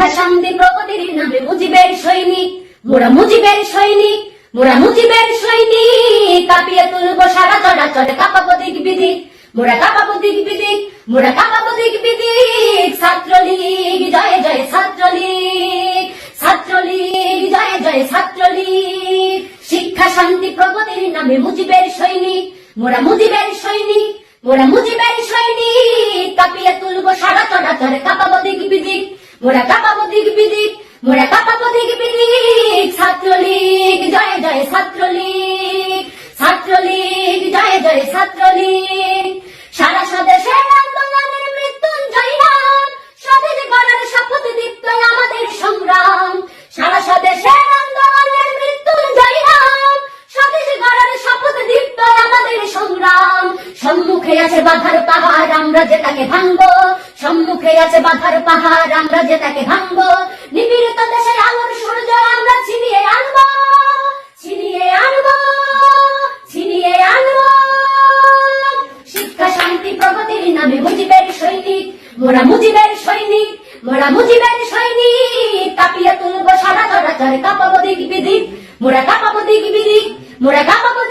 শিক্ষা শান্তি প্রগতির নামে মুজিবের সৈনিক, মোরা মুজিবের সৈনিক, মোরা মুজিবের সৈনিক। কাঁপিয়ে তুলবো সারা চরাচরে, কাঁপাবো দিক বিদিক, মোরা কাঁপাবো দিক বিদিক, মোরা কাঁপাবো দিক বিদিক। ছাত্রলীগ জয় জয় ছাত্রলীগ, ছাত্রলীগ জয় জয় ছাত্রলীগ। শিক্ষা শান্তি প্রগতির নামে মুজিবের সৈনিক, মোরা মুজিবের সৈনিক, মোরা মুজিবের সৈনিক। কাঁপিয়ে তুলবো সারা চরাচরে, কাঁপাবো দিক বিদিক, মোরা কাঁপাবো দিক বিদিক, মোরা কাঁপাবো দিক বিদিক। ছাত্রলীগ জয় জয় ছাত্রলীগ, ছাত্রলীগ জয় জয় ছাত্রলীগ। সারা স্বদেশের আন্দোলনের মৃত্যুঞ্জয় নাম, স্বদেশ গড়ার শপথ দীপ্ত আমাদের সংগ্রাম। সারা স্বদেশের আন্দোলনের মৃত্যুঞ্জয় নাম, স্বদেশ গড়ার শপথ দীপ্ত আমাদের সংগ্রাম। সম্মুখে আছে বাধার পাহাড়, আমরা যে তাকে ভাঙবো, সম্মুখে আছে বাধার পাহাড়, আমরা যে তাকে ভাঙবো। নিপীড়িত দেশের আলোর সূর্য আমরা ছিনিয়ে আনবো, ছিনিয়ে আনবো, ছিনিয়ে আনবো। শিক্ষা শান্তি প্রগতির নামে মুজিবের সৈনিক, মোরা মুজিবের সৈনিক, মোরা মুজিবের সৈনিক। কাঁপিয়ে তুলবো সারা চরাচরে, কাঁপাবো দিক বিদিক, মোরা কাঁপাবো দিক বিদিক, মোরা কাঁপাবো